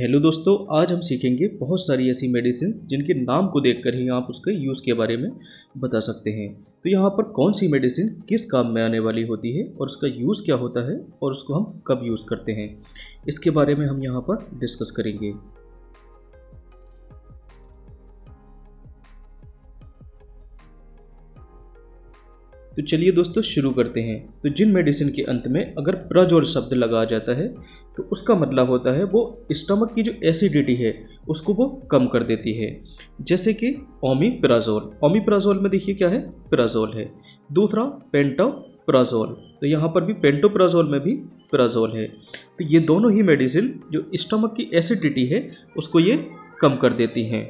Hello दोस्तों, आज हम सीखेंगे बहुत सारी ऐसी मेडिसिन जिनके नाम को देखकर ही आप उसके यूज़ के बारे में बता सकते हैं। तो यहाँ पर कौन सी मेडिसिन किस काम में आने वाली होती है और उसका यूज़ क्या होता है और उसको हम कब यूज़ करते हैं, इसके बारे में हम यहाँ पर डिस्कस करेंगे। तो चलिए दोस्तों शुरू करते हैं। तो जिन मेडिसिन के अंत में अगर प्राजोल शब्द लगा जाता है तो उसका मतलब होता है वो स्टमक की जो एसिडिटी है उसको वो कम कर देती है। जैसे कि ओमिप्राजोल, ओमिप्राजोल में देखिए क्या है, प्राजोल है। दूसरा पेंटोप्राजोल, तो यहाँ पर भी पेंटोप्राजोल में भी प्राजोल है। तो ये दोनों ही मेडिसिन जो स्टमक की एसिडिटी है उसको ये कम कर देती हैं।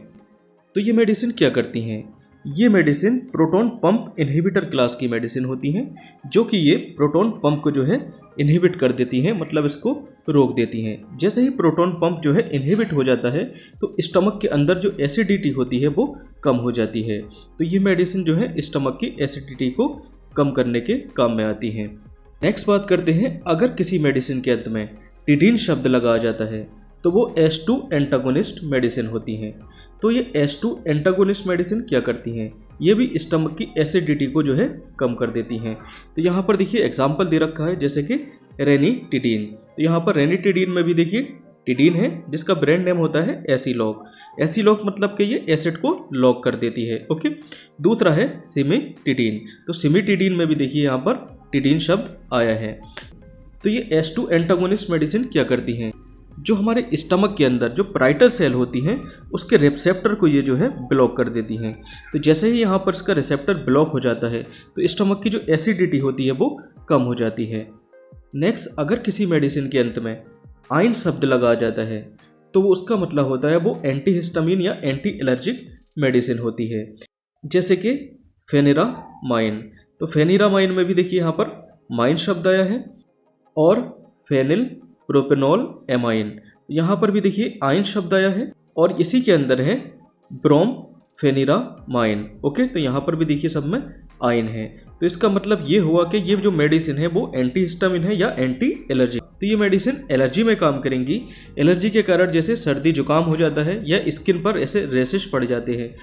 तो ये मेडिसिन क्या करती हैं? ये medicine proton pump inhibitor class की मेडिसिन होती हैं, जो कि ये प्रोटॉन पंप को जो है इनहिबिट कर देती हैं, मतलब इसको रोक देती हैं। जैसे ही प्रोटॉन पंप जो है इनहिबिट हो जाता है तो स्टमक के अंदर जो एसिडिटी होती है वो कम हो जाती है। तो ये मेडिसिन जो है स्टमक की एसिडिटी को कम करने के काम में आती हैं। नेक्स्ट बात करते हैं, अगर किसी मेडिसिन के अंत में टिडीन शब्द लगा जाता है तो वो H2 एंटागोनिस्ट मेडिसिन होती हैं। तो ये H2 एंटागोनिस्ट मेडिसिन क्या करती हैं? ये भी स्टमक की एसिडिटी को जो है कम कर देती हैं। तो यहाँ पर देखिए एग्जाम्पल दे रखा है, जैसे कि रेनिटिडीन। तो यहाँ पर रेनिटिडीन में भी देखिए टिडीन है जिसका ब्रांड नेम होता है एसिलॉक। एसिलॉक मतलब कि ये एसिड को लॉक कर देती है। ओके। दूसरा है सिमिटिडीन। तो सिमिटिडीन में भी देखिए यहाँ पर टिडीन शब्द आया है। तो ये H2 एंटागोनिस्ट मेडिसिन क्या करती हैं? जो हमारे स्टमक के अंदर जो पाराइटल सेल होती हैं उसके रिसेप्टर को ये जो है ब्लॉक कर देती हैं। तो जैसे ही यहाँ पर इसका रिसेप्टर ब्लॉक हो जाता है तो स्टमक की जो एसिडिटी होती है वो कम हो जाती है। नेक्स्ट, अगर किसी मेडिसिन के अंत में आइन शब्द लगा जाता है तो उसका मतलब होता है वो एंटीहिस्टामिन या एंटी एलर्जिक मेडिसिन होती है। जैसे कि फेनिरामाइन। तो फेनिरामाइन में भी देखिए यहाँ पर माइन शब्द आया है, और फेनिल प्रोपेनॉल एमाइन, यहाँ पर भी देखिए आइन शब्द आया है, और इसी के अंदर है ब्रोमफेनिरामाइन। ओके। तो यहाँ पर भी देखिए सब में आइन है। तो इसका मतलब ये हुआ कि ये जो मेडिसिन है वो एंटीहिस्टामिन है या एंटी एलर्जी। तो ये मेडिसिन एलर्जी में काम करेंगी। एलर्जी के कारण जैसे सर्दी जुकाम हो जाता है या स्किन पर ऐसे रेशेस पड़ जाते हैं।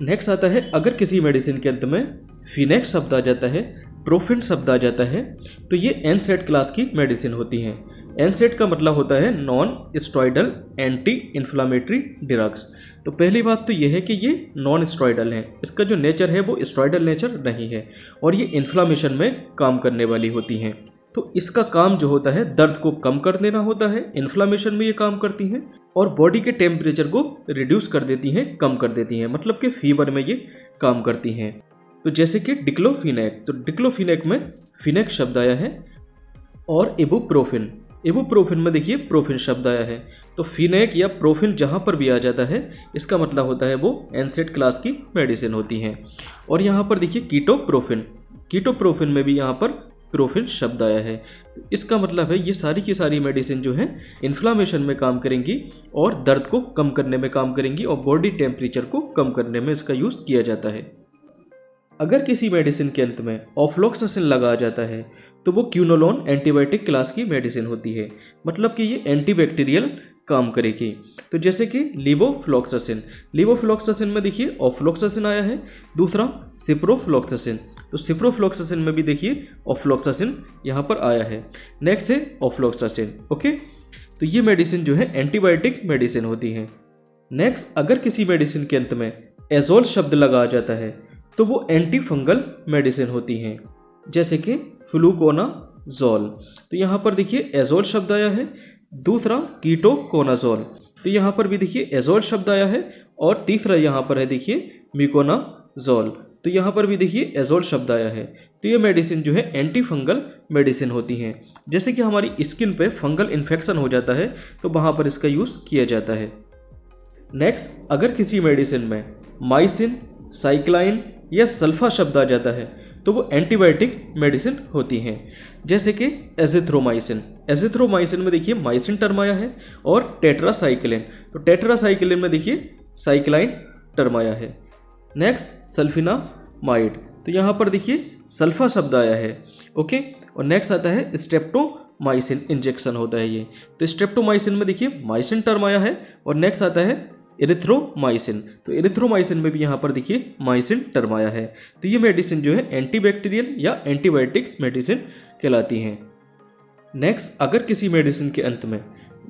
नेक्स्ट आता है, अगर किसी मेडिसिन के अंत में फिनेक्स शब्द आ जाता है, प्रोफिन शब्द आ जाता है, तो ये एनसेड क्लास की मेडिसिन होती हैं। एनसेड का मतलब होता है non steroidal anti inflammatory drugs. तो पहली बात तो ये है कि ये नॉन स्टेरॉयडल है, इसका जो नेचर है वो स्टेरॉयडल नेचर नहीं है, और ये इन्फ्लामेशन में काम करने वाली होती हैं। तो इसका काम जो होता है दर्द को कम कर देना होता है, इन्फ्लामेशन में ये काम करती हैं, और बॉडी के टेम्परेचर को रिड्यूस कर देती हैं, कम कर देती हैं, मतलब कि फीवर में ये काम करती हैं। तो जैसे कि डिक्लोफिनेक। तो डिक्लोफिनेक में फिनेक शब्द आया है, और इबुप्रोफिन। इबुप्रोफिन में देखिए प्रोफिन शब्द आया है। तो फिनेक या प्रोफिन जहाँ पर भी आ जाता है इसका मतलब होता है वो एनसेड क्लास की मेडिसिन होती हैं। और यहाँ पर देखिए कीटोप्रोफिन। कीटोप्रोफिन में भी यहाँ पर प्रोफिन शब्द आया है। तो इसका मतलब है ये सारी की सारी मेडिसिन जो है इन्फ्लामेशन में काम करेंगी और दर्द को कम करने में काम करेंगी, और बॉडी टेम्परेचर को कम करने में इसका यूज़ किया जाता है। अगर किसी मेडिसिन के अंत में ऑफ्लॉक्सासिन लगा जाता है तो वो क्यूनोलोन एंटीबायोटिक क्लास की मेडिसिन होती है, मतलब कि ये एंटीबैक्टीरियल काम करेगी। तो जैसे कि लीवोफ्लॉक्सासिन। लीवोफ्लॉक्सासिन में देखिए ऑफ्लॉक्सासिन आया है। दूसरा सिप्रोफ्लॉक्सासिन। तो सिप्रोफ्लॉक्सासिन में भी देखिए ऑफ्लॉक्सासिन यहाँ पर आया है। नेक्स्ट है ऑफ्लॉक्सासिन। ओके। तो ये मेडिसिन जो है एंटीबायोटिक मेडिसिन होती है। नेक्स्ट, अगर किसी मेडिसिन के अंत में एजोल शब्द लगा जाता है तो वो एंटी फंगल मेडिसिन होती हैं, जैसे कि फ्लूकोनाजोल। तो यहाँ पर देखिए एजोल शब्द आया है। दूसरा कीटोकोनाजोल। तो यहाँ पर भी देखिए एजोल शब्द आया है, और तीसरा यहाँ पर है देखिए मिकोनाजोल। तो यहाँ पर भी देखिए एजोल शब्द आया है। तो ये मेडिसिन जो है एंटी फंगल मेडिसिन होती हैं। जैसे कि हमारी स्किन पे फंगल इन्फेक्शन हो जाता है तो वहाँ पर इसका यूज़ किया जाता है। नेक्स्ट, अगर किसी मेडिसिन में माइसिन, साइक्लाइन या सल्फा शब्द आ जाता है तो वो एंटीबायोटिक मेडिसिन होती हैं, जैसे कि एजिथ्रोमाइसिन। एजिथ्रोमाइसिन में देखिए माइसिन टर्म आया है, और टेट्रासाइक्लिन। तो टेट्रासाइक्लिन में देखिए साइक्लाइन टर्म आया है। नेक्स्ट सल्फिनामाइड। तो यहाँ पर देखिए सल्फा शब्द आया है। ओके। और नेक्स्ट आता है स्ट्रेप्टो स्ट्रेप्टोमाइसिन इंजेक्शन होता है ये। तो स्ट्रेप्टोमाइसिन में देखिए माइसिन टर्म आया है और नेक्स्ट आता है एरिथ्रोमाइसिन। तो एरिथ्रोमाइसिन में भी यहाँ पर देखिए माइसिन टर्म आया है। तो ये मेडिसिन जो है एंटीबैक्टीरियल या एंटीबायोटिक्स मेडिसिन कहलाती हैं। नेक्स्ट, अगर किसी मेडिसिन के अंत में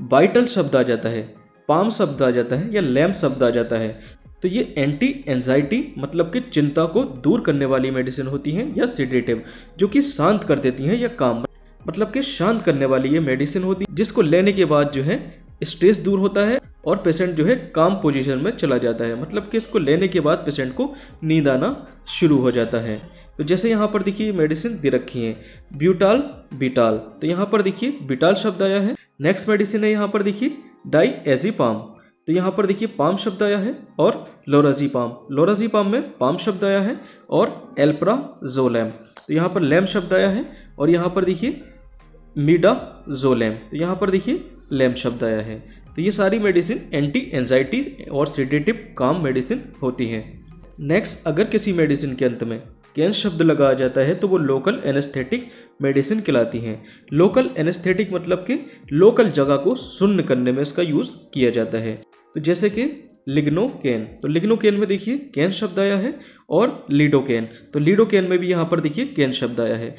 वाइटल शब्द आ जाता है, पाम शब्द आ जाता है या लैम्प शब्द आ जाता है, तो ये एंटी एंजाइटी मतलब कि चिंता को दूर करने वाली मेडिसिन होती हैं, या सेडेटिव जो कि शांत कर देती हैं, या काम मतलब कि शांत करने वाली ये मेडिसिन होती है, जिसको लेने के बाद जो है स्ट्रेस दूर होता है और पेशेंट जो है काम पोजीशन में चला जाता है। मतलब कि इसको लेने के बाद पेशेंट को नींद आना शुरू हो जाता है। तो जैसे यहाँ पर देखिए मेडिसिन दे रखी है ब्यूटाल बीटाल, तो यहाँ पर देखिए बीटाल शब्द आया है। नेक्स्ट मेडिसिन है यहाँ पर देखिए डाइएज़ेपाम, तो यहाँ पर देखिए पाम शब्द आया है, और लोराज़ेपाम में पाम शब्द आया है, और एल्प्राज़ोलैम, तो यहाँ पर लैम शब्द आया है, और यहाँ पर देखिए मिडाज़ोलैम, तो यहाँ पर देखिए लैम शब्द आया है। तो ये सारी मेडिसिन एंटी एंजाइटी और सेडेटिव काम मेडिसिन होती हैं। नेक्स्ट, अगर किसी मेडिसिन के अंत में कैन शब्द लगाया जाता है तो वो लोकल एनेस्थेटिक मेडिसिन कहलाती हैं। लोकल एनेस्थेटिक मतलब कि लोकल जगह को शून्य करने में इसका यूज़ किया जाता है। तो जैसे कि लिग्नोकेन, तो लिग्नोकेन में देखिए कैन शब्द आया है, और लीडोकेन, तो लीडोकेन में भी यहाँ पर देखिए कैन शब्द आया है।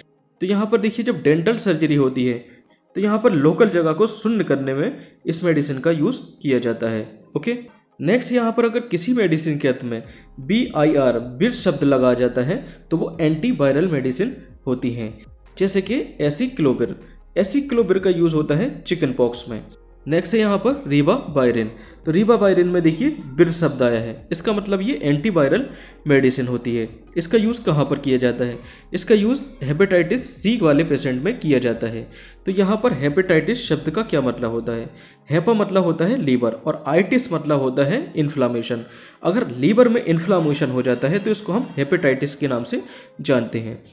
तो यहाँ पर देखिए जब डेंटल सर्जरी होती है तो यहाँ पर लोकल जगह को शून्य करने में इस मेडिसिन का यूज़ किया जाता है। ओके, नेक्स्ट यहाँ पर अगर किसी मेडिसिन के अंत में BIR बिर शब्द लगा जाता है तो वो एंटीवायरल मेडिसिन होती हैं। जैसे कि एसिक्लोबिर का यूज़ होता है चिकन पॉक्स में। नेक्स्ट है यहाँ पर रिबावायरिन, तो रिबावायरिन में देखिए बिर शब्द आया है, इसका मतलब ये एंटीवायरल मेडिसिन होती है। इसका यूज़ कहाँ पर किया जाता है? इसका यूज़ हेपेटाइटिस सी वाले पेशेंट में किया जाता है। तो यहाँ पर हेपेटाइटिस शब्द का क्या मतलब होता है? हेपा मतलब होता है लीवर, और आइटिस मतलब होता है इन्फ्लामेशन। अगर लीवर में इन्फ्लामेशन हो जाता है तो इसको हम हेपेटाइटिस के नाम से जानते हैं।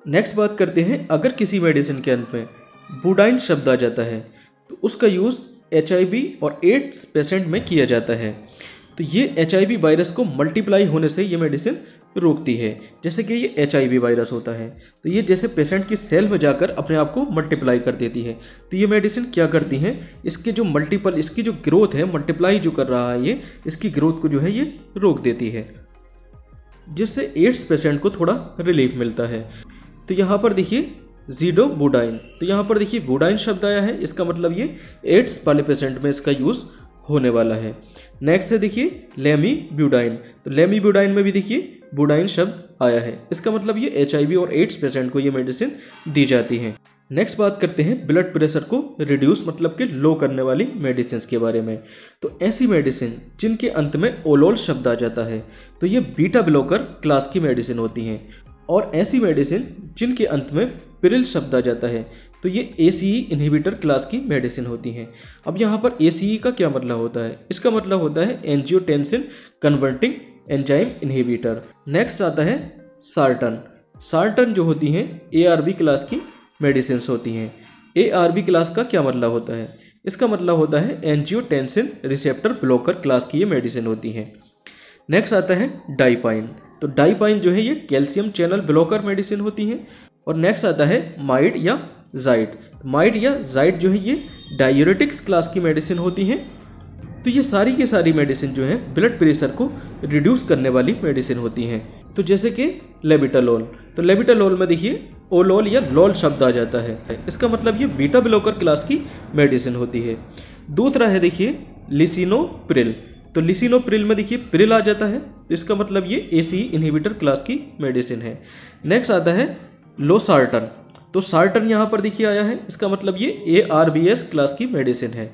नेक्स्ट बात करते हैं, अगर किसी मेडिसिन के अंत में बुडाइन शब्द आ जाता है तो उसका यूज़ HIV और एड्स पेशेंट में किया जाता है। तो ये HIV वायरस को मल्टीप्लाई होने से ये मेडिसिन रोकती है। जैसे कि ये HIV वायरस होता है तो ये जैसे पेशेंट की सेल में जाकर अपने आप को मल्टीप्लाई कर देती है। तो ये मेडिसिन क्या करती हैं, इसके जो इसकी जो ग्रोथ है, मल्टीप्लाई जो कर रहा है ये, इसकी ग्रोथ को जो है ये रोक देती है, जिससे एड्स पेशेंट को थोड़ा रिलीफ मिलता है। तो यहाँ पर देखिए ज़िडोबुडाइन, तो यहाँ पर देखिए बुडाइन शब्द आया है, इसका मतलब ये एड्स वाले पेशेंट में इसका यूज़ होने वाला है। नेक्स्ट है देखिए लेमीब्यूडाइन, तो लेमीब्यूडाइन में भी देखिए बुडाइन शब्द आया है, इसका मतलब ये HIV और एड्स पेशेंट को ये मेडिसिन दी जाती है। नेक्स्ट बात करते हैं ब्लड प्रेशर को रिड्यूस मतलब कि लो करने वाली मेडिसिन के बारे में। तो ऐसी मेडिसिन जिनके अंत में ओलोल शब्द आ जाता है तो ये बीटा ब्लॉकर क्लास की मेडिसिन होती हैं, और ऐसी मेडिसिन जिनके अंत में पिरिल शब्द आ जाता है तो ये ACE इन्हिबिटर क्लास की मेडिसिन होती हैं। अब यहाँ पर ACE का क्या मतलब होता है? इसका मतलब होता है angiotensin converting enzyme inhibitor. Next आता है सार्टन जो होती हैं ARB क्लास की मेडिसिन होती हैं। ARB क्लास का क्या मतलब होता है? इसका मतलब होता है एंजियोटेंसिन रिसेप्टर ब्लॉकर क्लास की ये मेडिसिन होती हैं। नेक्स्ट आता है डाइपाइन, तो डाइपाइन जो है ये कैल्शियम चैनल ब्लॉकर मेडिसिन होती हैं। और नेक्स्ट आता है माइड या जाइड जो है ये डायूरेटिक्स क्लास की मेडिसिन होती हैं। तो ये सारी की सारी मेडिसिन जो है ब्लड प्रेशर को रिड्यूस करने वाली मेडिसिन होती हैं। तो जैसे कि लेबिटालोल, तो लेबिटालोल में देखिए ओलोल या लोल शब्द आ जाता है, इसका मतलब ये बीटा ब्लॉकर क्लास की मेडिसिन होती है। दूसरा है देखिए लिसिनोप्रिल, तो लिसिनोप्रिल में देखिए प्रिल आ जाता है, तो इसका मतलब ये ACE इन्हिबिटर क्लास की मेडिसिन है। नेक्स्ट आता है लोसार्टन, तो सार्टन यहाँ पर देखिए आया है, इसका मतलब ये ARBS क्लास की मेडिसिन है।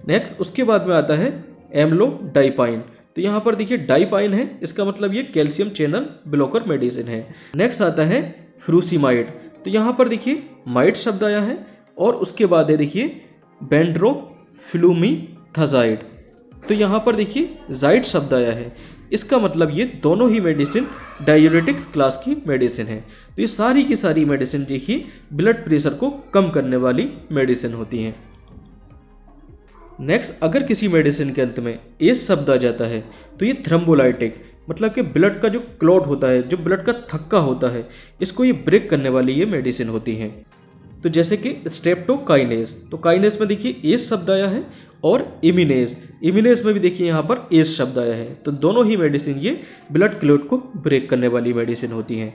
नेक्स्ट उसके बाद में आता है एम्लोडाइपाइन, तो यहाँ पर देखिए डाइपाइन है, इसका मतलब ये कैल्शियम चैनल ब्लॉकर मेडिसिन है। नेक्स्ट आता है फ्रूसिमाइड, तो यहाँ पर देखिए माइड शब्द आया है, और उसके बाद है देखिए बेंड्रोफ्लूमीथाजाइड, तो यहाँ पर देखिए जाइड शब्द आया है, इसका मतलब ये दोनों ही मेडिसिन डायूरेटिक्स क्लास की मेडिसिन है। तो ये सारी की सारी मेडिसिन देखिए ब्लड प्रेशर को कम करने वाली मेडिसिन होती हैं। नेक्स्ट, अगर किसी मेडिसिन के अंत में एस शब्द आ जाता है तो ये थ्रम्बोलाइटिक मतलब कि ब्लड का जो क्लॉट होता है, जो ब्लड का थक्का होता है, इसको ये ब्रेक करने वाली ये मेडिसिन होती हैं। तो जैसे कि स्ट्रेप्टोकाइनेस, तो काइनेस में देखिए एस शब्द आया है, और इमिनेस में भी देखिए यहाँ पर एस शब्द आया है। तो दोनों ही मेडिसिन ये ब्लड क्लॉट को ब्रेक करने वाली मेडिसिन होती हैं।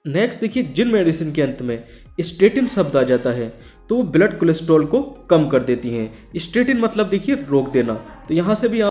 नेक्स्ट देखिए, जिन मेडिसिन के अंत में स्टेटिन शब्द आ जाता है तो वो ब्लड कोलेस्ट्रॉल को कम कर देती हैं। स्टेटिन मतलब देखिए रोक देना। तो यहाँ से भी